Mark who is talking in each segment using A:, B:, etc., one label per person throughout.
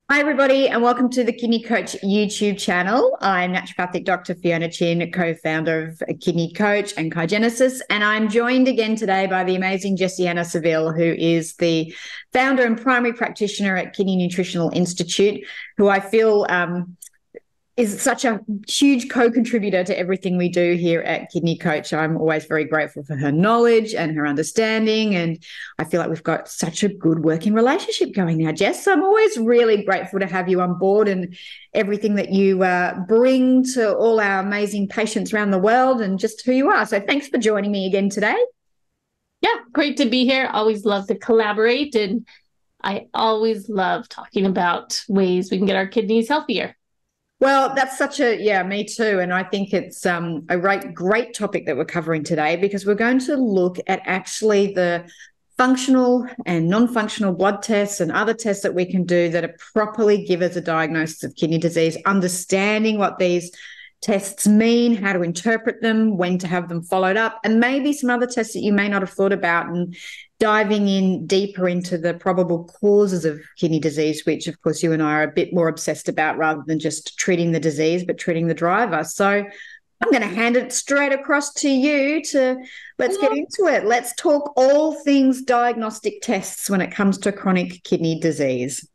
A: Hi, everybody, and welcome to the Kidney Coach YouTube channel. I'm naturopathic Dr. Fiona Chin, co-founder of Kidney Coach and Kygenesis, and I'm joined again today by the amazing Jessianna Saville, who is the founder and primary practitioner at Kidney Nutritional Institute, who I feel is such a huge co-contributor to everything we do here at Kidney Coach. I'm always very grateful for her knowledge and her understanding, and I feel like we've got such a good working relationship going now, Jess. So I'm always really grateful to have you on board and everything that you bring to all our amazing patients around the world and just who you are. So thanks for joining me again today.
B: Yeah, great to be here. Always love to collaborate, and I always love talking about ways we can get our kidneys healthier.
A: Well, that's me too. And I think it's a great topic that we're covering today, because we're going to look at actually the functional and non-functional blood tests and other tests that we can do that properly give us a diagnosis of kidney disease, understanding what these tests mean, how to interpret them, when to have them followed up, and maybe some other tests that you may not have thought about, and diving in deeper into the probable causes of kidney disease, which of course you and I are a bit more obsessed about, rather than just treating the disease, but treating the driver. So I'm going to hand it straight across to you let's get into it. Let's talk all things diagnostic tests when it comes to chronic kidney disease.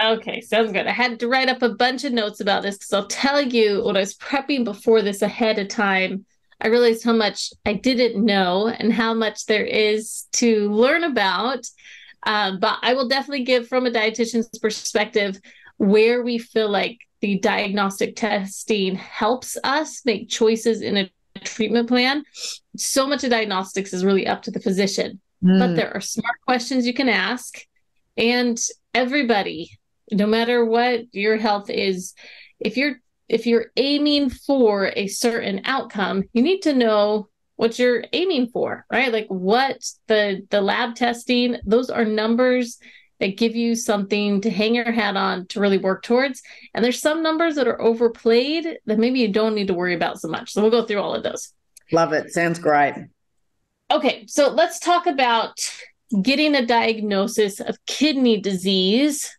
B: Okay, sounds good. I had to write up a bunch of notes about this because I'll tell you, when I was prepping before this ahead of time, I realized how much I didn't know and how much there is to learn about. But I will definitely give, from a dietitian's perspective, where we feel like the diagnostic testing helps us make choices in a treatment plan. So much of diagnostics is really up to the physician, but there are smart questions you can ask. And everybody, no matter what your health is, if you're aiming for a certain outcome, you need to know what you're aiming for, right? Like what the lab testing, those are numbers that give you something to hang your hat on to really work towards. And there's some numbers that are overplayed that maybe you don't need to worry about so much. So we'll go through all of those.
A: Love it. Sounds great.
B: Okay, so let's talk about getting a diagnosis of kidney disease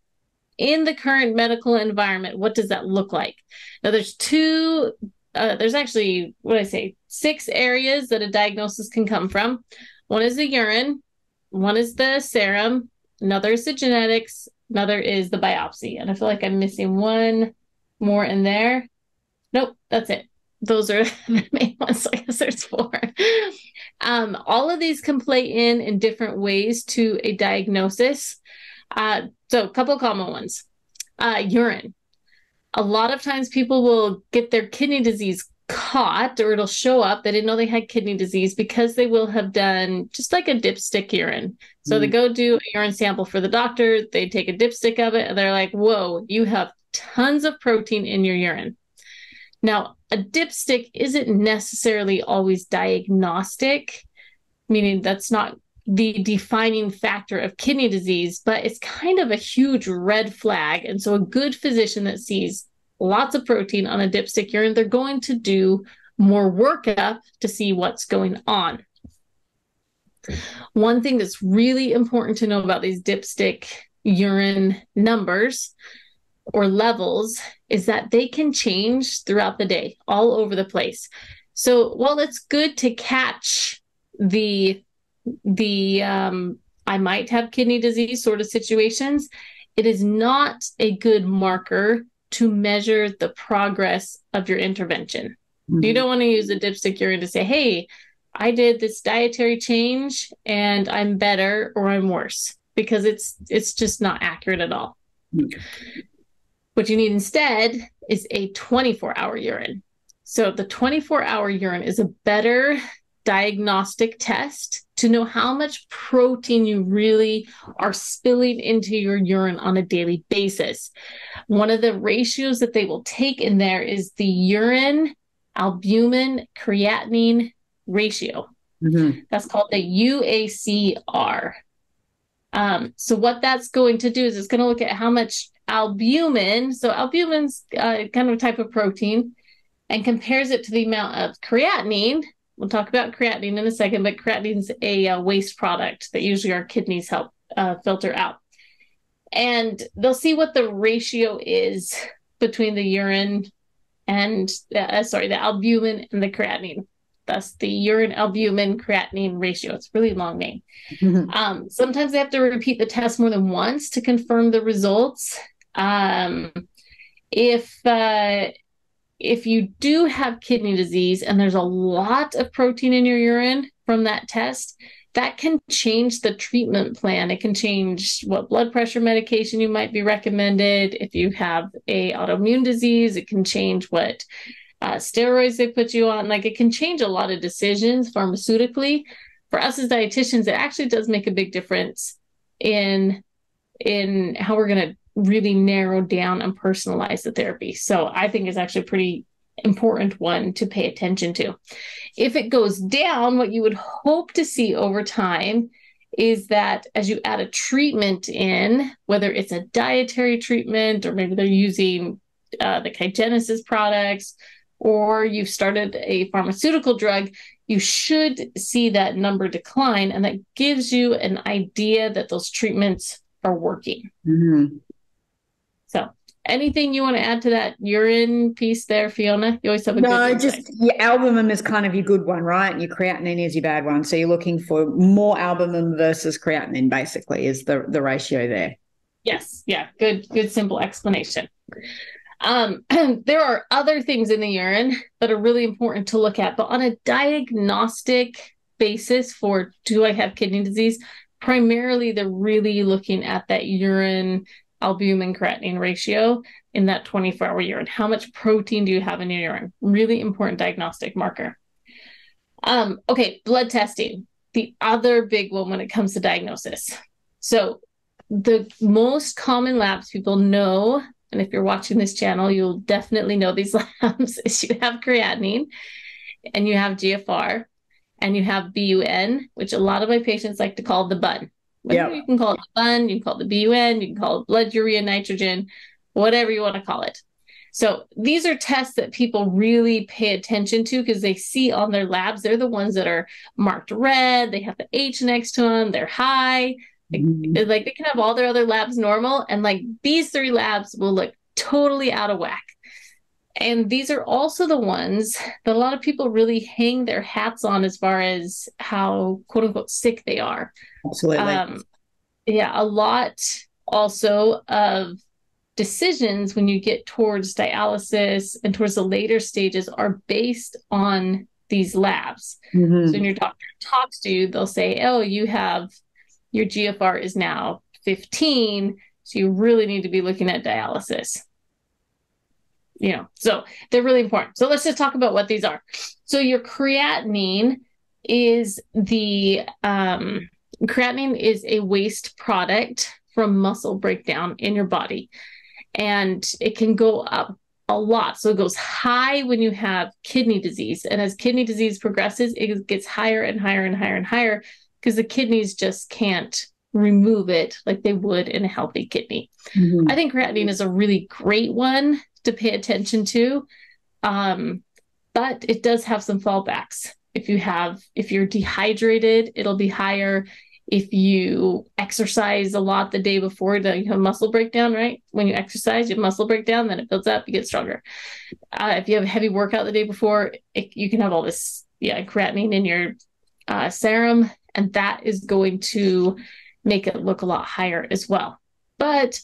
B: in the current medical environment. What does that look like? Now, there's actually, 6 areas that a diagnosis can come from. One is the urine, one is the serum, another is the genetics, another is the biopsy. And I feel like I'm missing one more in there. Nope, that's it. Those are the main ones. So I guess there's 4. All of these can play in different ways to a diagnosis. So a couple of common ones. Urine. A lot of times people will get their kidney disease caught, or it'll show up. They didn't know they had kidney disease because they will have done just like a dipstick urine. So they go do a urine sample for the doctor. They take a dipstick of it and they're like, whoa, you have tons of protein in your urine. Now, a dipstick isn't necessarily always diagnostic, meaning that's not the defining factor of kidney disease, but it's kind of a huge red flag. And so a good physician that sees lots of protein on a dipstick urine, they're going to do more workup to see what's going on. One thing that's really important to know about these dipstick urine numbers or levels is that they can change throughout the day, all over the place. So while it's good to catch the I might have kidney disease sort of situations, it is not a good marker to measure the progress of your intervention. You don't want to use a dipstick urine to say, hey, I did this dietary change and I'm better or I'm worse, because it's just not accurate at all. What you need instead is a 24-hour urine. So the 24-hour urine is a better diagnostic test to know how much protein you really are spilling into your urine on a daily basis. One of the ratios that they will take in there is the urine albumin creatinine ratio. That's called the UACR. So what that's going to do is it's going to look at how much albumin, so albumin's kind of a type of protein, and compares it to the amount of creatinine. We'll talk about creatinine in a second, but creatinine's a waste product that usually our kidneys help filter out. And they'll see what the ratio is between the urine and, the albumin and the creatinine. Thus, the urine albumin creatinine ratio. It's a really long name. Sometimes they have to repeat the test more than once to confirm the results. If you do have kidney disease and there's a lot of protein in your urine from that test, that can change the treatment plan. It can change what blood pressure medication you might be recommended. If you have a autoimmune disease, it can change what steroids they put you on. Like, it can change a lot of decisions pharmaceutically. For us as dietitians, it actually does make a big difference in how we're going to really narrow down and personalize the therapy. So I think it's actually a pretty important one to pay attention to. If it goes down, what you would hope to see over time is that as you add a treatment in, whether it's a dietary treatment or maybe they're using the Genesis products, or you've started a pharmaceutical drug, you should see that number decline. And that gives you an idea that those treatments are working. So anything you want to add to that urine piece there, Fiona? You always have a good insight.
A: Just your albumin is kind of your good one, right? And your creatinine is your bad one. So you're looking for more albumin versus creatinine, basically, is the ratio there.
B: Yes. Yeah. Good simple explanation. There are other things in the urine that are really important to look at, but on a diagnostic basis for, do I have kidney disease? Primarily, they're really looking at that urine albumin creatinine ratio in that 24-hour urine. How much protein do you have in your urine? Really important diagnostic marker. Okay, blood testing, the other big one when it comes to diagnosis. So the most common labs people know, and if you're watching this channel, you'll definitely know these labs, is you have creatinine and you have GFR and you have BUN, which a lot of my patients like to call the BUN. You can call it the BUN, you can call it the BUN, you can call it blood urea nitrogen, whatever you want to call it. So these are tests that people really pay attention to because they see on their labs, they're the ones that are marked red, they have the H next to them, they're high. Like they can have all their other labs normal, and like these three labs will look totally out of whack. And these are also the ones that a lot of people really hang their hats on as far as how quote unquote sick they are.
A: Absolutely.
B: A lot also of decisions when you get towards dialysis and towards the later stages are based on these labs. So when your doctor talks to you, they'll say, oh, your GFR is now 15, so you really need to be looking at dialysis. So they're really important. So let's just talk about what these are. So your creatinine is creatinine is a waste product from muscle breakdown in your body, and it can go up a lot. So it goes high when you have kidney disease, and as kidney disease progresses, it gets higher and higher and higher and higher because the kidneys just can't remove it like they would in a healthy kidney. I think creatinine is a really great one to pay attention to, but it does have some fallbacks. If you're dehydrated, it'll be higher. If you exercise a lot the day before, you have muscle breakdown, right? When you exercise, you have muscle breakdown, then it builds up, you get stronger. If you have a heavy workout the day before, you can have all this creatinine in your serum, and that is going to make it look a lot higher as well. But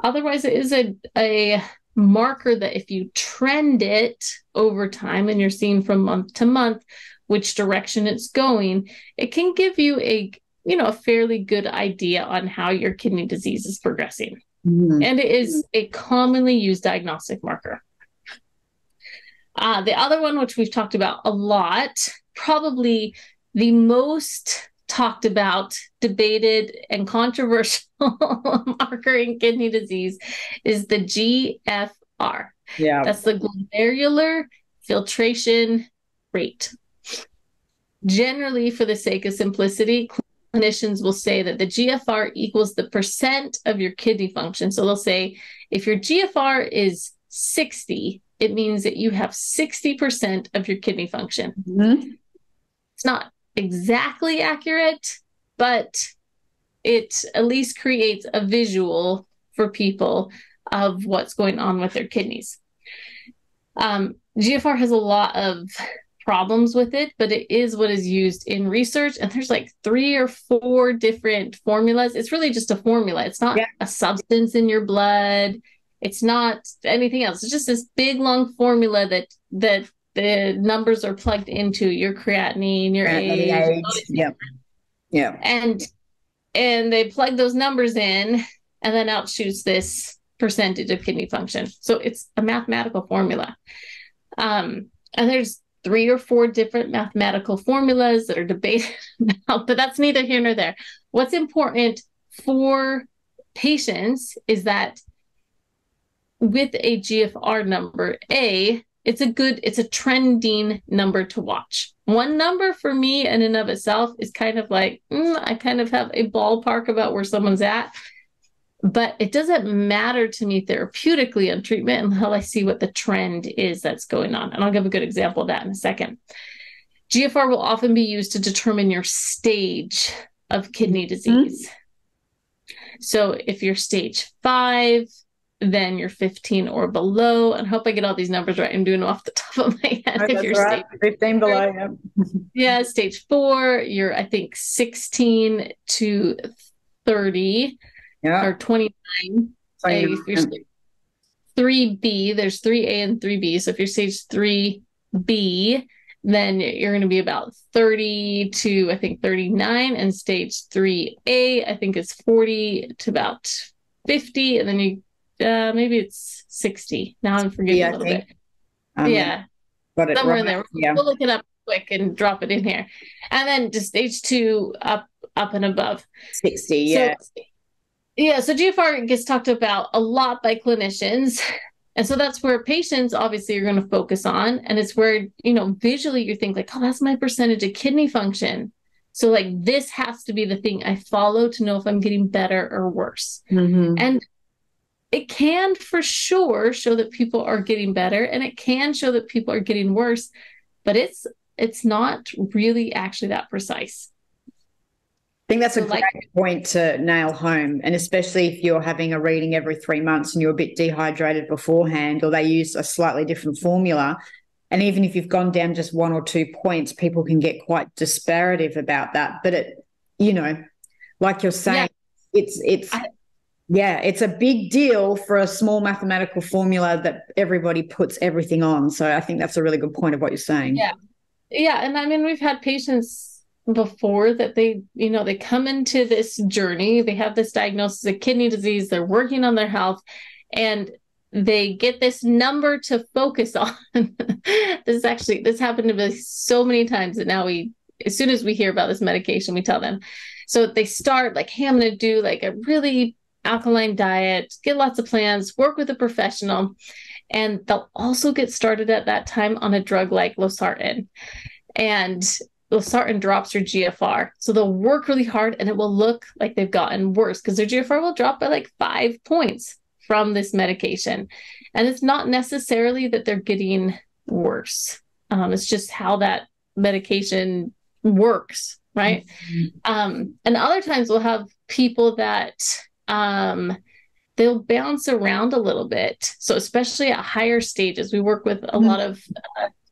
B: otherwise, it is a marker that if you trend it over time and you're seeing from month to month which direction it's going, it can give you a fairly good idea on how your kidney disease is progressing. And it is a commonly used diagnostic marker. The other one, which we've talked about a lot, probably the most talked about, debated, and controversial marker in kidney disease is the GFR. That's the glomerular filtration rate. Generally, for the sake of simplicity, clinicians will say that the GFR equals the percent of your kidney function. So they'll say if your GFR is 60, it means that you have 60% of your kidney function. It's not exactly accurate, but it at least creates a visual for people of what's going on with their kidneys. GFR has a lot of problems with it, but it is what is used in research. And there's like 3 or 4 different formulas. It's really just a formula. It's not a substance in your blood. It's not anything else. It's just this big long formula that the numbers are plugged into your creatinine, your age.
A: Yeah.
B: And they plug those numbers in, and then out shoots this percentage of kidney function. So it's a mathematical formula. And there's 3 or 4 different mathematical formulas that are debated about, but that's neither here nor there. What's important for patients is that with a GFR number, it's a trending number to watch. One number for me in and of itself is kind of like, I kind of have a ballpark about where someone's at, but it doesn't matter to me therapeutically on treatment until I see what the trend is that's going on. And I'll give a good example of that in a second. GFR will often be used to determine your stage of kidney disease. So if you're stage 5, then you're 15 or below. And I hope I get all these numbers right. I'm doing them off the top of my head.
A: If you're right. 15 below,
B: yeah, stage 4, you're, I think, 16 to 30 or 29. If you're 3B, there's 3A and 3B. So if you're stage 3B, then you're going to be about 30 to, I think, 39. And stage 3A, I think, is 40 to about 50. And then you maybe it's 60. Now I'm forgetting a little bit.
A: Got it
B: somewhere
A: right.
B: in there.
A: Yeah.
B: We'll look it up quick and drop it in here. And then just stage 2 up and above.
A: 60, yeah.
B: So GFR gets talked about a lot by clinicians. And so that's where patients obviously are going to focus on. And it's where, visually you think like, oh, that's my percentage of kidney function. So like this has to be the thing I follow to know if I'm getting better or worse. And it can for sure show that people are getting better, and it can show that people are getting worse, but it's not really actually that precise.
A: I think that's a great point to nail home. And especially if you're having a reading every 3 months and you're a bit dehydrated beforehand, or they use a slightly different formula. And even if you've gone down just 1 or 2 points, people can get quite disparative about that. But like you're saying, it's a big deal for a small mathematical formula that everybody puts everything on. So I think that's a really good point of what you're saying.
B: Yeah. And I mean, we've had patients before that they come into this journey, they have this diagnosis of kidney disease, they're working on their health, and they get this number to focus on. This happened to me so many times that now as soon as we hear about this medication, we tell them. So they start like, hey, I'm going to do like a really alkaline diet, get lots of plans, work with a professional, and they'll also get started at that time on a drug like losartan. And losartan drops your GFR. So they'll work really hard and it will look like they've gotten worse because their GFR will drop by like 5 points from this medication. And it's not necessarily that they're getting worse. It's just how that medication works, right? And other times we'll have people that they'll bounce around a little bit. So especially at higher stages, we work with a lot of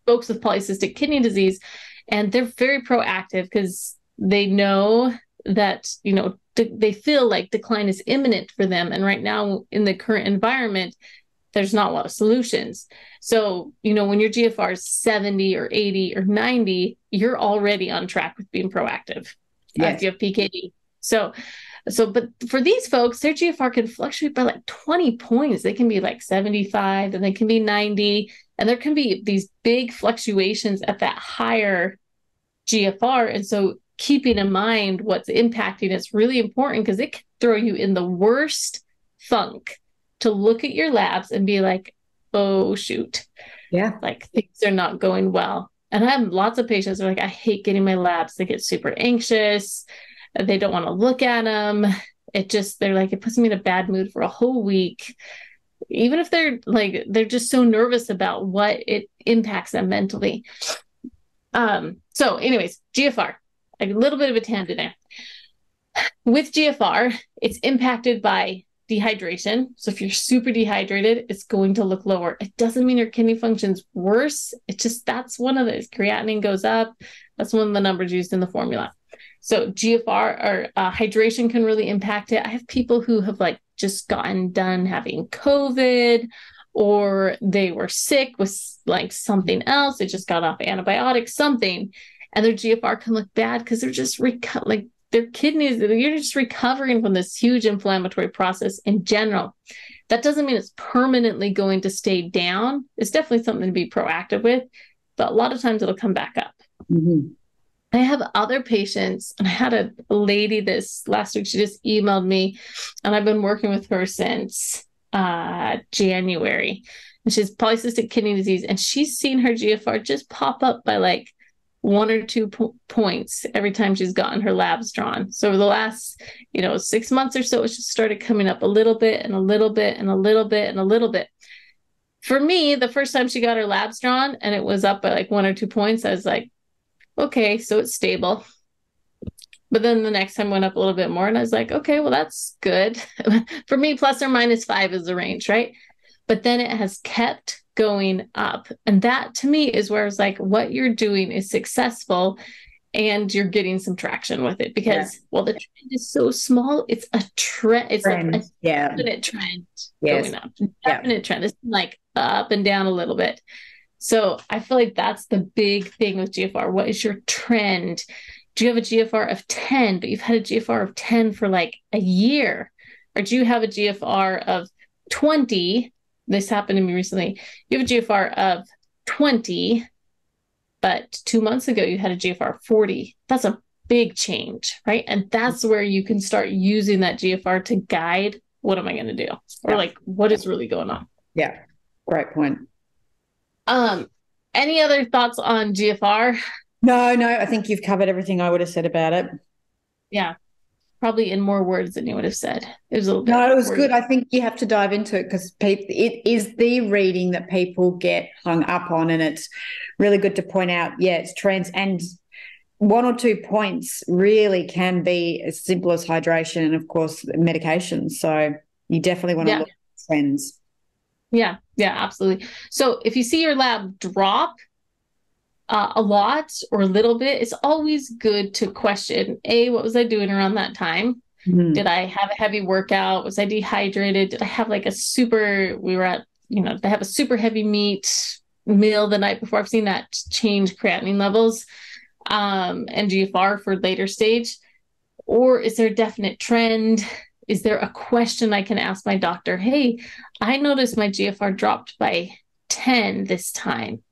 B: folks with polycystic kidney disease, and they're very proactive because they know that, they feel like decline is imminent for them. And right now in the current environment, there's not a lot of solutions. So, when your GFR is 70 or 80 or 90, you're already on track with being proactive. If you have PKD. But for these folks, their GFR can fluctuate by like 20 points. They can be like 75 and they can be 90. And there can be these big fluctuations at that higher GFR. And so keeping in mind what's impacting is really important because it can throw you in the worst funk to look at your labs and be like, oh, shoot.
A: Yeah. Like
B: things are not going well. And I have lots of patients who are like, I hate getting my labs. They get super anxious. They don't want to look at them. They're like, it puts me in a bad mood for a whole week. Even if they're just so nervous about what it impacts them mentally. So anyways, GFR, a little bit of a tangent there. With GFR, it's impacted by dehydration. So if you're super dehydrated, it's going to look lower. It doesn't mean your kidney function's worse. It's just that's one of the creatinine goes up. That's one of the numbers used in the formula. So GFR or hydration can really impact it. I have people who have like just gotten done having COVID, or they were sick with like something else. They just got off antibiotics, something, and their GFR can look bad because they're just like their kidneys, you're just recovering from this huge inflammatory process in general. That doesn't mean it's permanently going to stay down. It's definitely something to be proactive with, but a lot of times it'll come back up.
A: Mm-hmm.
B: I have other patients, and I had a lady this last week. She just emailed me, and I've been working with her since January. And she has polycystic kidney disease, and she's seen her GFR just pop up by like 1 or 2 points every time she's gotten her labs drawn. So over the last, 6 months or so, it's just started coming up a little bit and a little bit and a little bit and a little bit. For me, the first time she got her labs drawn and it was up by like 1 or 2 points, I was like, okay, so it's stable. But then the next time went up a little bit more, and I was like, okay, well, that's good. For me, plus or minus 5 is the range, right? But then it has kept going up. And that to me is where it's like, what you're doing is successful and you're getting some traction with it because, well, the trend is so small. It's a trend. It's like a definite trend going up. Definite trend. It's like up and down a little bit. So I feel like that's the big thing with GFR. What is your trend? Do you have a GFR of 10, but you've had a GFR of 10 for like a year? Or do you have a GFR of 20? This happened to me recently. You have a GFR of 20, but 2 months ago you had a GFR of 40. That's a big change, right? And that's where you can start using that GFR to guide, what am I going to do? Or like, what is really going on?
A: Yeah, great point.
B: Any other thoughts on GFR?
A: No, I think you've covered everything I would have said about it.
B: Yeah, probably in more words than you would have said. It was a little bit.
A: No, it was good. I think you have to dive into it because it is the reading that people get hung up on, and it's really good to point out, it's trends, and 1 or 2 points really can be as simple as hydration and, of course, medications. So you definitely want to look at trends.
B: Yeah, absolutely. So if you see your lab drop a lot or a little bit, it's always good to question, what was I doing around that time? Mm-hmm. Did I have a heavy workout? Was I dehydrated? Did I have like they have a super heavy meat meal the night before? I've seen that change creatinine levels and GFR for later stage. Or is there a definite trend? Is there a question I can ask my doctor? Hey, I noticed my GFR dropped by 10 this time.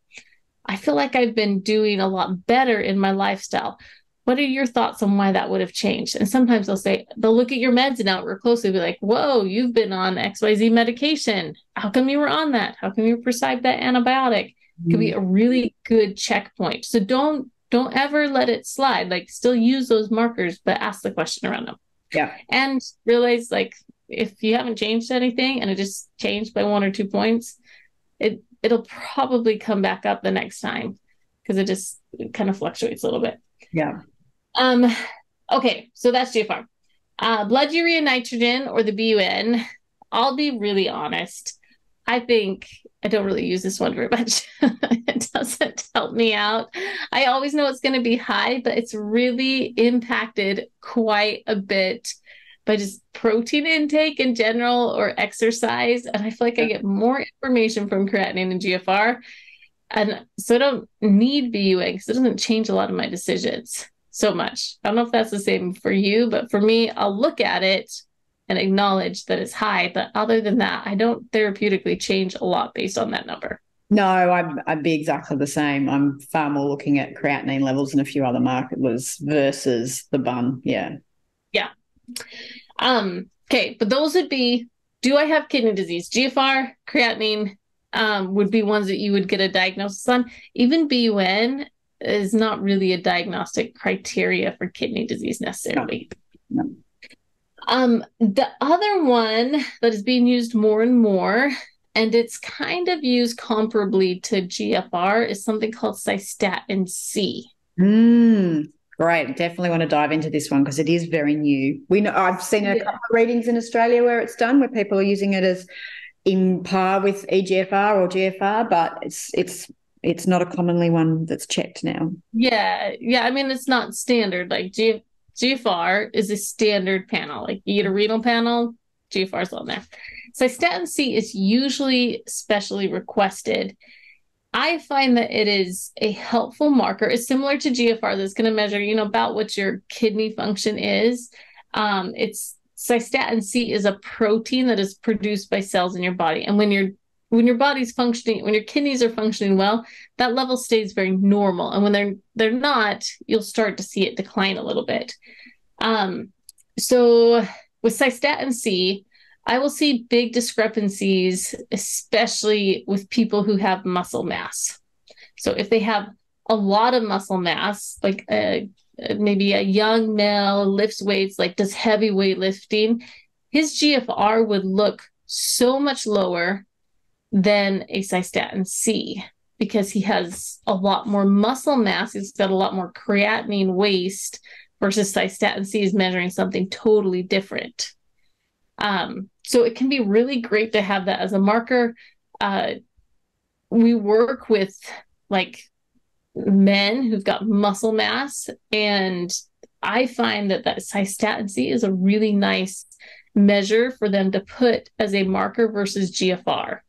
B: I feel like I've been doing a lot better in my lifestyle. What are your thoughts on why that would have changed? And sometimes they'll look at your meds now real closely, be like, whoa, you've been on XYZ medication. How come you were on that? How come you were prescribed that antibiotic? It could be a really good checkpoint. So don't ever let it slide. Like, still use those markers, but ask the question around them.
A: Yeah.
B: And realize, like, if you haven't changed anything and it just changed by 1 or 2 points, it'll probably come back up the next time because it kind of fluctuates a little bit.
A: Yeah.
B: Okay, so that's GFR. Blood urea nitrogen, or the BUN. I'll be really honest. I think I don't really use this one very much. It doesn't help me out. I always know it's going to be high, but it's really impacted quite a bit by just protein intake in general or exercise. And I feel like I get more information from creatinine and GFR. And so I don't need BUN because it doesn't change a lot of my decisions so much. I don't know if that's the same for you, but for me, I'll look at it and acknowledge that it's high. But other than that, I don't therapeutically change a lot based on that number.
A: No, I'd be exactly the same. I'm far more looking at creatinine levels and a few other markers versus the BUN. Yeah.
B: Yeah. Okay, but those would be, do I have kidney disease? GFR, creatinine would be ones that you would get a diagnosis on. Even BUN is not really a diagnostic criteria for kidney disease necessarily.
A: No.
B: The other one that is being used more and more, and it's kind of used comparably to GFR, is something called Cystatin C.
A: Great. Definitely want to dive into this one because it is very new. We know I've seen a couple of readings in Australia where it's done, where people are using it as in par with EGFR or GFR, but it's not a commonly one that's checked now.
B: Yeah. Yeah. I mean, it's not standard. Like GFR is a standard panel. Like you get a renal panel, GFR is on there. Cystatin C is usually specially requested. I find that it is a helpful marker. It's similar to GFR that's going to measure, about what your kidney function is. It's Cystatin C is a protein that is produced by cells in your body. And when your body's functioning, when your kidneys are functioning well, that level stays very normal. And when they're not, you'll start to see it decline a little bit. So with Cystatin C, I will see big discrepancies, especially with people who have muscle mass. So if they have a lot of muscle mass, like maybe a young male lifts weights, like does heavy weightlifting, his GFR would look so much lower than a Cystatin C because he has a lot more muscle mass. He's got a lot more creatinine waste versus Cystatin C is measuring something totally different. So it can be really great to have that as a marker. We work with like men who've got muscle mass, and I find that Cystatin C is a really nice measure for them to put as a marker versus GFR,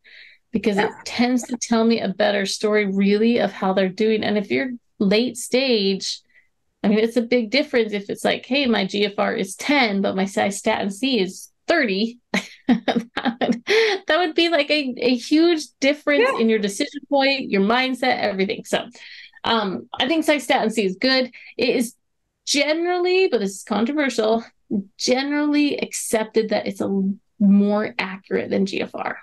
B: because it tends to tell me a better story really of how they're doing. And if you're late stage, I mean, it's a big difference if it's like, hey, my GFR is 10, but my Cystatin C is 30. that would be like a huge difference in your decision point, your mindset, everything. So I think Cystatin C is good. It is generally, but this is controversial, generally accepted that it's a more accurate than GFR.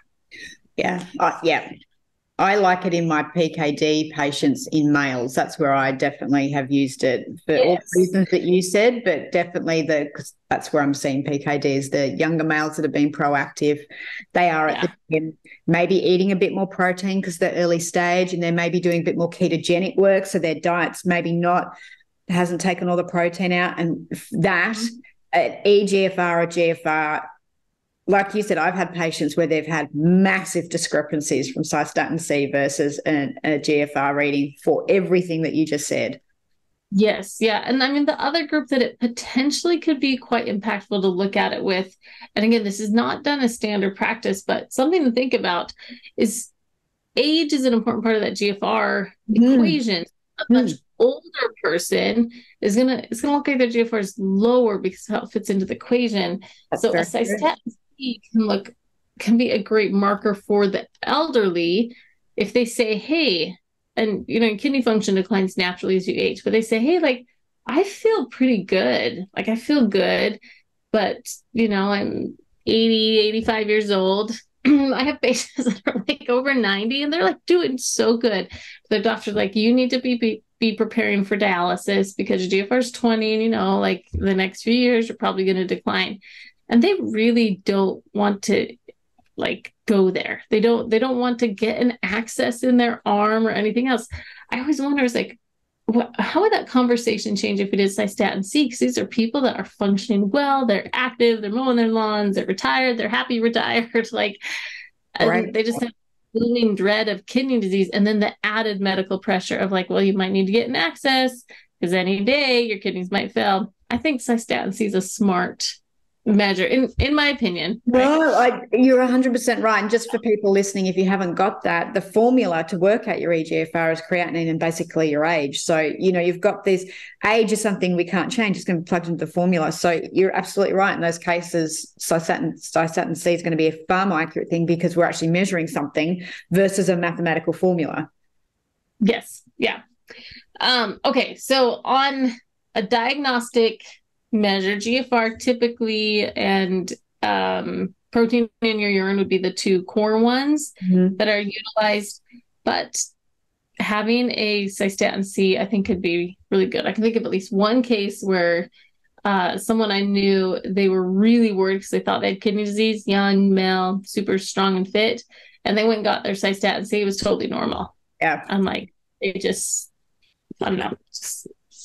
A: Yeah. Yeah. I like it in my PKD patients in males. That's where I definitely have used it for all the reasons that you said, but definitely because that's where I'm seeing PKDs, the younger males that have been proactive. They are at the gym, maybe eating a bit more protein because they're early stage, and they're maybe doing a bit more ketogenic work. So their diet's maybe hasn't taken all the protein out. And that at EGFR or GFR, like you said, I've had patients where they've had massive discrepancies from Cystatin C versus a GFR reading for everything that you just said.
B: Yes. Yeah. And I mean, the other group that it potentially could be quite impactful to look at it with, and again, this is not done as standard practice, but something to think about is age is an important part of that GFR equation. A much older person is it's gonna look like their GFR is lower because of how it fits into the equation. That's so a Cystatin C can be a great marker for the elderly if they say, hey, and kidney function declines naturally as you age, but they say, hey, like I feel pretty good. Like I feel good, but I'm 80, 85 years old. I have patients that are like over 90 and they're like doing so good. The doctor's like, you need to be preparing for dialysis because your GFR is 20 and like the next few years you're probably going to decline. And they really don't want to like go there. They don't want to get an access in their arm or anything else. I always wonder, is like, how would that conversation change if it is Cystatin C? Because these are people that are functioning well, they're active, they're mowing their lawns, they're retired, they're happy retired. Like they just have looming dread of kidney disease, and then the added medical pressure of like, well, you might need to get an access because any day your kidneys might fail. I think Cystatin C is a smart measure, in my opinion.
A: Well, you're 100% right. And just for people listening, if you haven't got that, the formula to work out your EGFR is creatinine and basically your age. So, you've got this age is something we can't change. It's going to be plugged into the formula. So you're absolutely right. In those cases, Cystatin C is going to be a far more accurate thing because we're actually measuring something versus a mathematical formula.
B: Yes. Yeah. Okay. So on a diagnostic measure, GFR typically and protein in your urine would be the two core ones that are utilized, but having a Cystatin C I think could be really good. I can think of at least one case where someone I knew, they were really worried because they thought they had kidney disease, young male, super strong and fit, and they went and got their Cystatin C. It was totally normal.
A: Yeah.
B: I'm like, I don't know,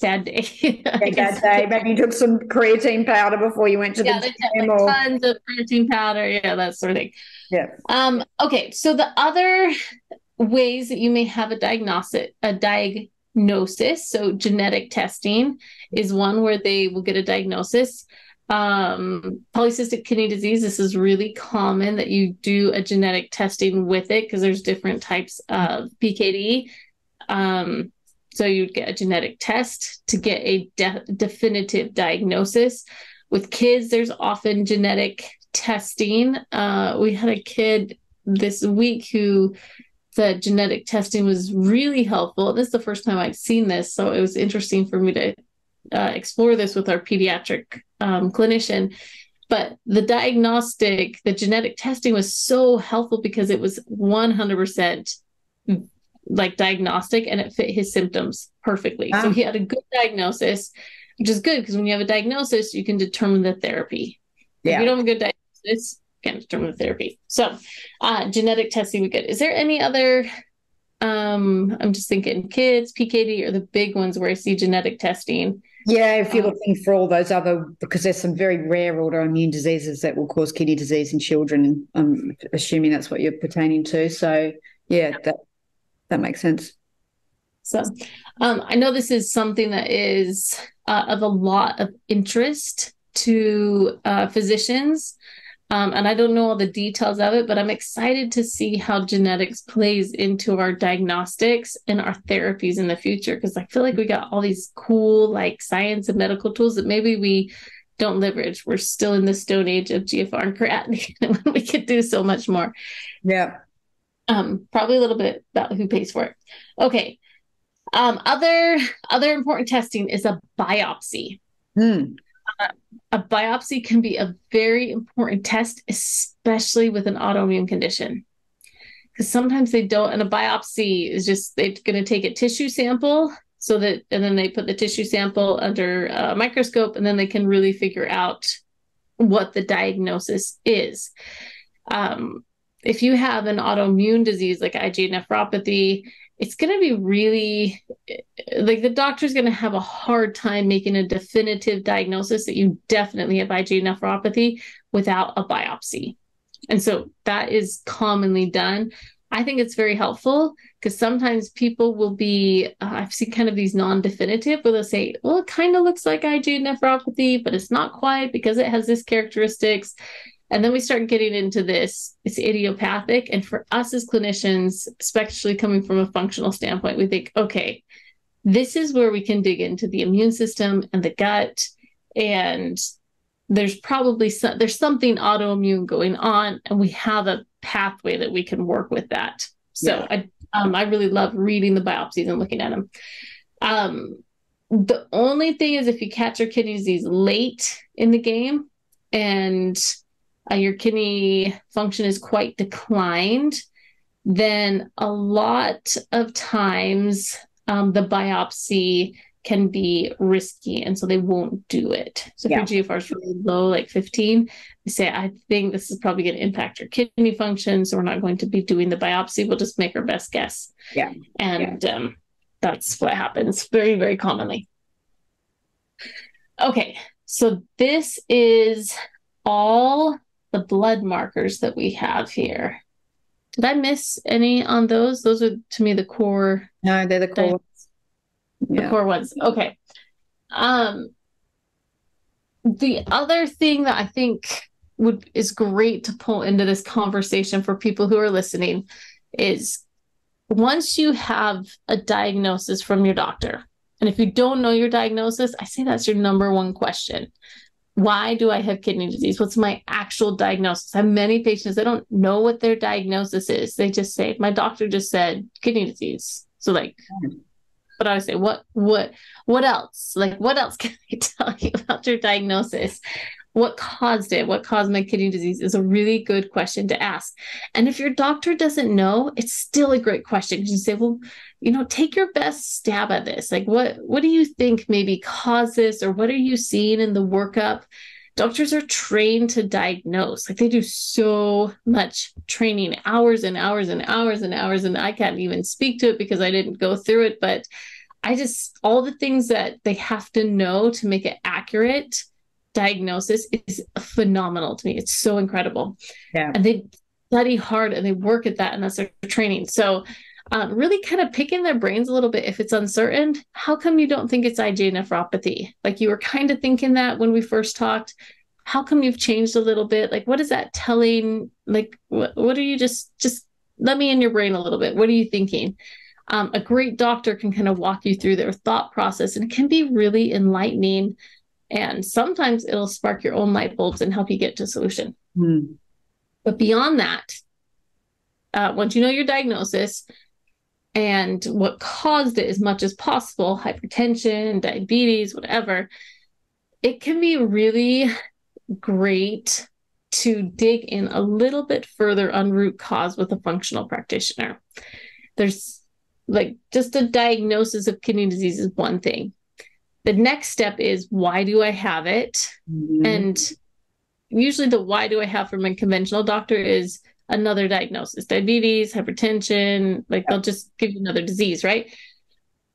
B: bad day.
A: A bad day. Maybe you took some creatine powder before you went to the
B: they took
A: gym,
B: like
A: or
B: tons of protein powder, that sort of thing.
A: yeah.
B: Okay, so the other ways that you may have a diagnosis, so genetic testing is one where they will get a diagnosis. Polycystic kidney disease, this is really common that you do a genetic testing with it because there's different types of PKD. So you'd get a genetic test to get a definitive diagnosis. With kids, there's often genetic testing. We had a kid this week who the genetic testing was really helpful. This is the first time I've seen this, so it was interesting for me to explore this with our pediatric clinician. But the genetic testing was so helpful because it was 100% like diagnostic and it fit his symptoms perfectly. So he had a good diagnosis, which is good because when you have a diagnosis, you can determine the therapy. If you don't have a good diagnosis, you can't determine the therapy. So genetic testing would be good. Is there any other, I'm just thinking kids, PKD are the big ones where I see genetic testing.
A: Yeah, if you're looking for all those other, because there's some very rare autoimmune diseases that will cause kidney disease in children. I'm assuming that's what you're pertaining to. So yeah, that makes sense.
B: So I know this is something that is of a lot of interest to physicians. And I don't know all the details of it, but I'm excited to see how genetics plays into our diagnostics and our therapies in the future. Because I feel like we got all these cool like science and medical tools that maybe we don't leverage. We're still in the stone age of GFR and creatinine when we could do so much more.
A: Yeah.
B: Probably a little bit about who pays for it. Okay. Other important testing is a biopsy. A biopsy can be a very important test, especially with an autoimmune condition. Because sometimes they don't, and a biopsy is just, they're going to take a tissue sample and then they put the tissue sample under a microscope, and then they can really figure out what the diagnosis is. If you have an autoimmune disease like IgA nephropathy, it's going to be really, like the doctor's going to have a hard time making a definitive diagnosis that you definitely have IgA nephropathy without a biopsy. And so that is commonly done. I think it's very helpful because sometimes people will be, I've seen kind of these non-definitive where they'll say, well, it kind of looks like IgA nephropathy, but it's not quite because it has this characteristics. And then we start getting into this, it's idiopathic. And for us as clinicians, especially coming from a functional standpoint, we think, okay, this is where we can dig into the immune system and the gut. And there's probably there's something autoimmune going on, and we have a pathway that we can work with that. So yeah. I really love reading the biopsies and looking at them. The only thing is if you catch your kidney disease late in the game and your kidney function is quite declined, then a lot of times the biopsy can be risky, and so they won't do it. So if your GFR is really low, like 15, they say, I think this is probably going to impact your kidney function, so we're not going to be doing the biopsy. We'll just make our best guess. Yeah. And that's what happens very, very commonly. Okay, so this is all the blood markers that we have here. Did I miss any on those? Those are, to me, the core.
A: No, they're the core.
B: The core ones. Okay. The other thing that I think is great to pull into this conversation for people who are listening is once you have a diagnosis from your doctor, and if you don't know your diagnosis, I say that's your number one question. Why do I have kidney disease? What's my actual diagnosis? I have many patients that don't know what their diagnosis is. They just say, my doctor just said kidney disease. So like, but I would say, what else? Like, what else can I tell you about your diagnosis? What caused it? What caused my kidney disease is a really good question to ask. And if your doctor doesn't know, it's still a great question. You say, well, take your best stab at this. Like, what do you think maybe caused this? Or what are you seeing in the workup? Doctors are trained to diagnose. Like, they do so much training, hours and hours and hours and hours. And I can't even speak to it because I didn't go through it. But all the things that they have to know to make an accurate diagnosis is phenomenal to me. It's so incredible.
A: Yeah.
B: And they study hard and they work at that, and that's their training. So really kind of picking their brains a little bit. If it's uncertain, how come you don't think it's IgA nephropathy? Like you were kind of thinking that when we first talked. How come you've changed a little bit? Like, what is that telling? Like, what are you just let me in your brain a little bit. What are you thinking? A great doctor can kind of walk you through their thought process, and it can be really enlightening. And sometimes it'll spark your own light bulbs and help you get to a solution. But beyond that, once you know your diagnosis and what caused it as much as possible, hypertension, diabetes, whatever, it can be really great to dig in a little bit further on root cause with a functional practitioner. There's like just a diagnosis of kidney disease is one thing. The next step is, why do I have it? And usually the why do I have from a conventional doctor is another diagnosis, diabetes, hypertension, like they'll just give you another disease, right?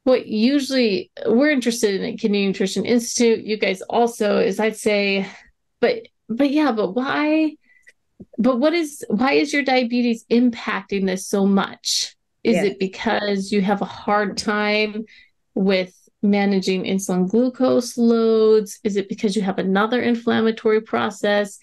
B: What usually we're interested in at Kidney Nutrition Institute, you guys also, is I'd say, but why? But why is your diabetes impacting this so much? Is it because you have a hard time with managing insulin glucose loads? Is it because you have another inflammatory process?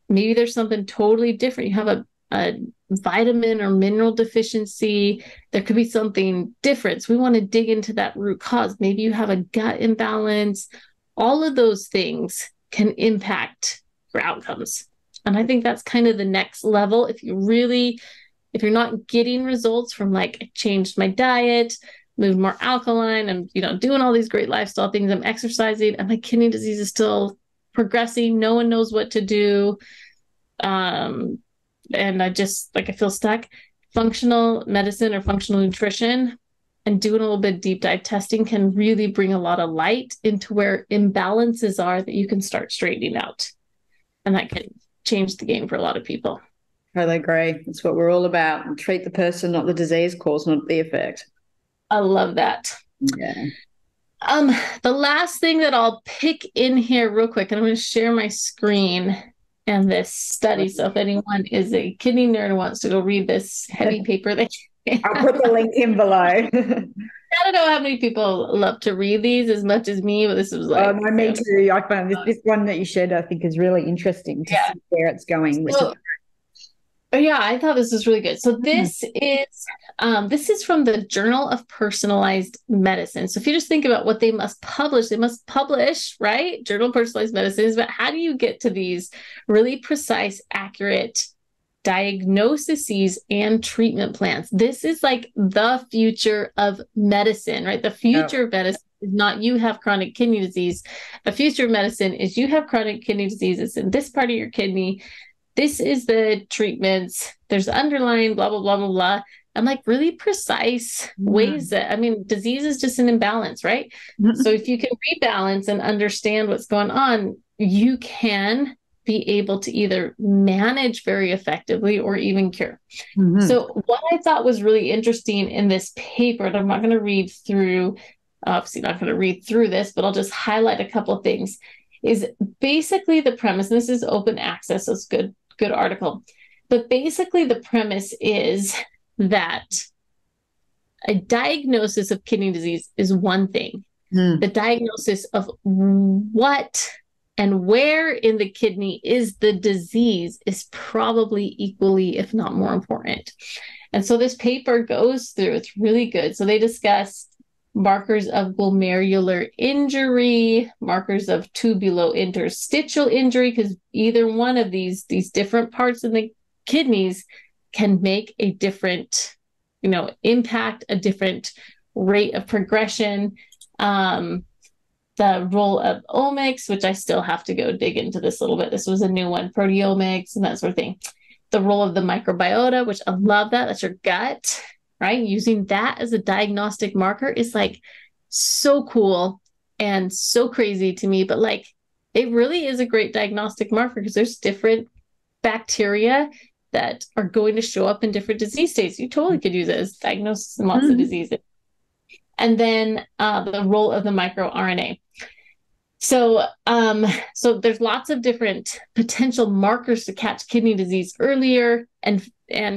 B: Maybe there's something totally different. You have a vitamin or mineral deficiency. There could be something different. So we want to dig into that root cause. Maybe you have a gut imbalance. All of those things can impact your outcomes. And I think that's kind of the next level. If you're not getting results from like, I changed my diet, moved more alkaline, I'm, doing all these great lifestyle things, I'm exercising, and my kidney disease is still progressing. No one knows what to do. And I feel stuck. Functional medicine or functional nutrition and doing a little bit of deep dive testing can really bring a lot of light into where imbalances are that you can start straightening out. And that can change the game for a lot of people.
A: Totally agree. That's what we're all about. Treat the person, not the disease, cause not the effect.
B: I love that.
A: Yeah.
B: The last thing that I'll pick in here real quick, and I'm going to share my screen and this study. So if anyone is a kidney nerd and wants to go read this heavy paper,
A: I'll put the link in below.
B: I don't know how many people love to read these as much as me, but this was like...
A: Oh, no, me too. I found this one that you shared, I think, is really interesting to see where it's going.
B: Yeah, I thought this was really good. So this is from the Journal of Personalized Medicine. So if you just think about what they must publish, right? Journal of Personalized Medicine is about how do you get to these really precise, accurate diagnoses and treatment plans. This is like the future of medicine, right? The future of medicine is not you have chronic kidney disease. The future of medicine is you have chronic kidney disease. It's in this part of your kidney. This is the treatments. There's underlying blah, blah, blah, blah, blah. And like really precise ways that, disease is just an imbalance, right? So if you can rebalance and understand what's going on, you can be able to either manage very effectively or even cure. So what I thought was really interesting in this paper, and I'm not going to read through, obviously not going to read through this, but I'll just highlight a couple of things, is basically the premise, and this is open access, so it's good article. But basically the premise is that a diagnosis of kidney disease is one thing. The diagnosis of what and where in the kidney is the disease is probably equally, if not more important. And so this paper goes through, it's really good. So they discuss markers of glomerular injury, markers of tubulointerstitial injury, because either one of these different parts in the kidneys can make a different, impact, a different rate of progression. The role of omics, which I still have to go dig into this a little bit. This was a new one, proteomics and that sort of thing. The role of the microbiota, which I love that. That's your gut, right? Using that as a diagnostic marker is like so cool and so crazy to me, but like it really is a great diagnostic marker because there's different bacteria that are going to show up in different disease states. You totally could use it as diagnosis in lots of diseases. and then the role of the microRNA. So there's lots of different potential markers to catch kidney disease earlier and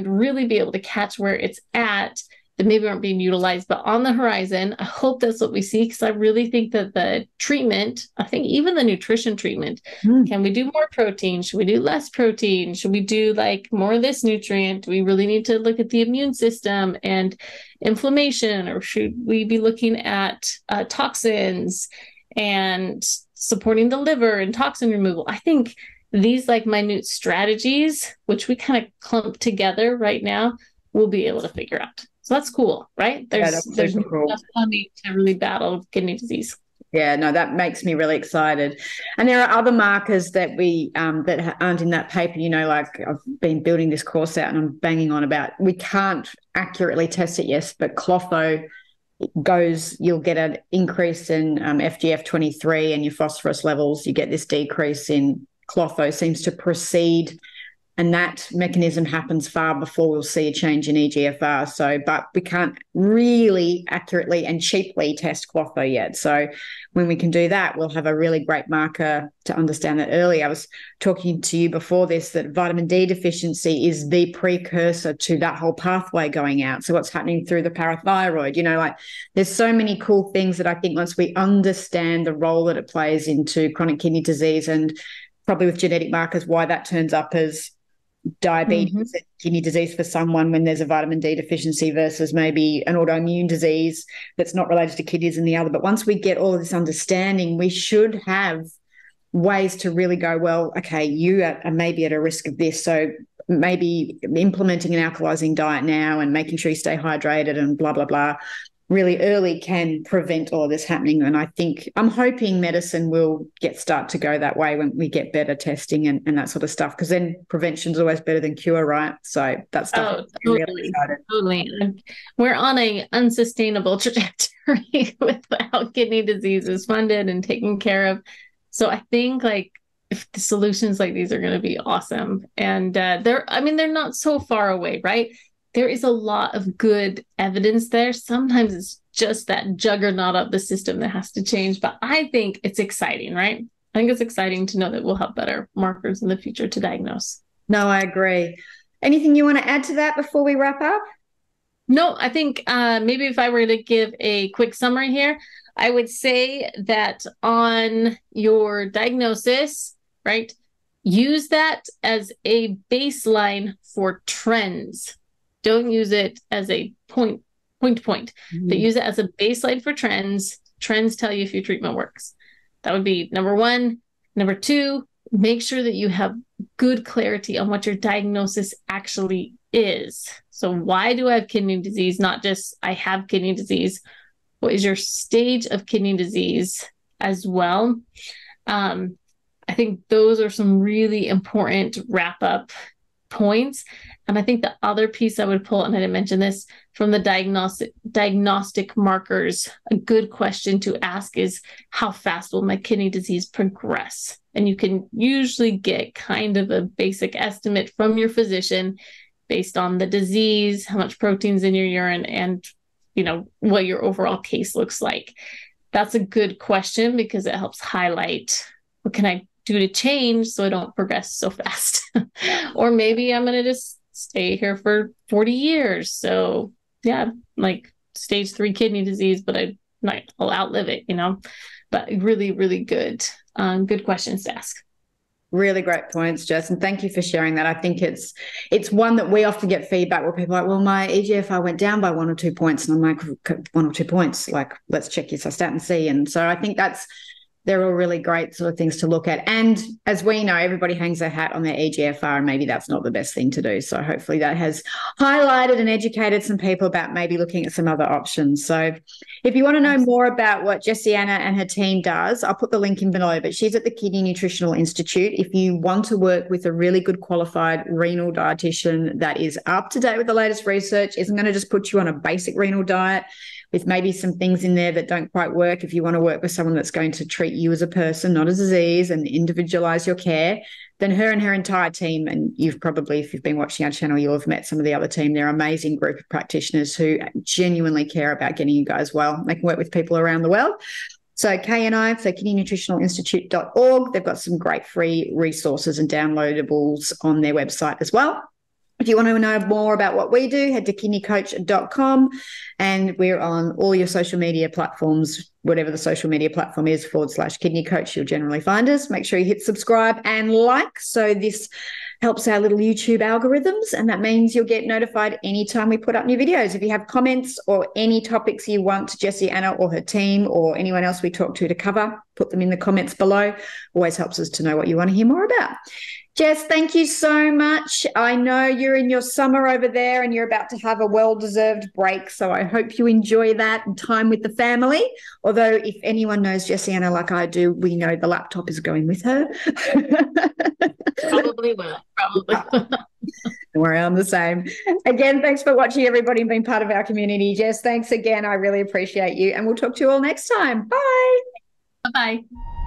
B: really be able to catch where it's at that maybe aren't being utilized. But on the horizon, I hope that's what we see, because I really think that the treatment, I think even the nutrition treatment, can we do more protein? Should we do less protein? Should we do like more of this nutrient? Do we really need to look at the immune system and inflammation, or should we be looking at toxins and supporting the liver and toxin removal? I think these like minute strategies, which we kind of clump together right now, we'll be able to figure out. So that's cool, right? There's
A: cool.
B: enough coming to really battle kidney disease.
A: Yeah, no, that makes me really excited. And there are other markers that we that aren't in that paper. You know, like I've been building this course out and I'm banging on about, we can't accurately test it, yes, but clotho you'll get an increase in FGF23 and your phosphorus levels. You get this decrease in clotho seems to precede, and that mechanism happens far before we'll see a change in EGFR. So, but we can't really accurately and cheaply test clotho yet. So when we can do that, we'll have a really great marker to understand that early. I was talking to you before this that vitamin D deficiency is the precursor to that whole pathway going out. So what's happening through the parathyroid, you know, like there's so many cool things that I think once we understand the role that it plays into chronic kidney disease, and probably with genetic markers, why that turns up as diabetes and kidney disease for someone when there's a vitamin D deficiency versus maybe an autoimmune disease that's not related to kidneys in the other. But once we get all of this understanding, we should have ways to really go, well, okay, you are maybe at a risk of this. So maybe implementing an alkalizing diet now and making sure you stay hydrated and blah, blah, blah, really early can prevent all of this happening. And I think I'm hoping medicine will start to go that way when we get better testing and that sort of stuff, because then prevention is always better than cure, right? So that's stuff.
B: Totally. We're on an unsustainable trajectory with how kidney disease is funded and taken care of. So I think like if the solutions like these are going to be awesome, and they're not so far away, right? There is a lot of good evidence there. Sometimes it's just that juggernaut of the system that has to change. But I think it's exciting, right? I think it's exciting to know that we'll have better markers in the future to diagnose.
A: No, I agree. Anything you want to add to that before we wrap up?
B: No, I think maybe if I were to give a quick summary here, I would say that on your diagnosis, right, use that as a baseline for trends. Don't use it as a point, but use it as a baseline for trends. Trends tell you if your treatment works. That would be number one. Number two, make sure that you have good clarity on what your diagnosis actually is. So why do I have kidney disease? Not just I have kidney disease. What is your stage of kidney disease as well? I think those are some really important wrap-up points. And I think the other piece I would pull, and I didn't mention this, from the diagnostic markers, a good question to ask is, how fast will my kidney disease progress? And you can usually get kind of a basic estimate from your physician based on the disease, how much protein's in your urine, and what your overall case looks like. That's a good question because it helps highlight, what can I do to change so I don't progress so fast? Or maybe I'm going to just stay here for 40 years. So yeah, like stage 3 kidney disease, but I'll outlive it, but really, really good questions to ask.
A: Really great points, Jess, and thank you for sharing that. I think it's one that we often get feedback where people are like, well, my EGFR went down by 1 or 2 points, and I'm like, 1 or 2 points, like let's check your Cystatin C. And so I think they're all really great sort of things to look at. And as we know, everybody hangs their hat on their EGFR, and maybe that's not the best thing to do. So hopefully that has highlighted and educated some people about maybe looking at some other options. So if you want to know more about what Jessianna and her team does, I'll put the link in below, but she's at the Kidney Nutritional Institute. If you want to work with a really good qualified renal dietitian that is up to date with the latest research, isn't going to just put you on a basic renal diet, with maybe some things in there that don't quite work. If you want to work with someone that's going to treat you as a person, not a disease, and individualize your care, then her and her entire team, and you've probably, if you've been watching our channel, you'll have met some of the other team. They're an amazing group of practitioners who genuinely care about getting you guys well. They can work with people around the world. So KNI, so kidneynutritionalinstitute.org, they've got some great free resources and downloadables on their website as well. If you want to know more about what we do, head to kidneycoach.com, and we're on all your social media platforms, whatever the social media platform is, /Kidney Coach, you'll generally find us. Make sure you hit subscribe and like, so this helps our little YouTube algorithms, and that means you'll get notified anytime we put up new videos. If you have comments or any topics you want Jessianna or her team or anyone else we talk to cover, put them in the comments below. Always helps us to know what you want to hear more about. Jess, thank you so much. I know you're in your summer over there and you're about to have a well-deserved break, so I hope you enjoy that and time with the family. Although if anyone knows Jessianna like I do, we know the laptop is going with her.
B: Probably will. Probably will.
A: Don't worry, I'm the same. Again, thanks for watching, everybody, and being part of our community. Jess, thanks again. I really appreciate you, and we'll talk to you all next time. Bye.
B: Bye-bye.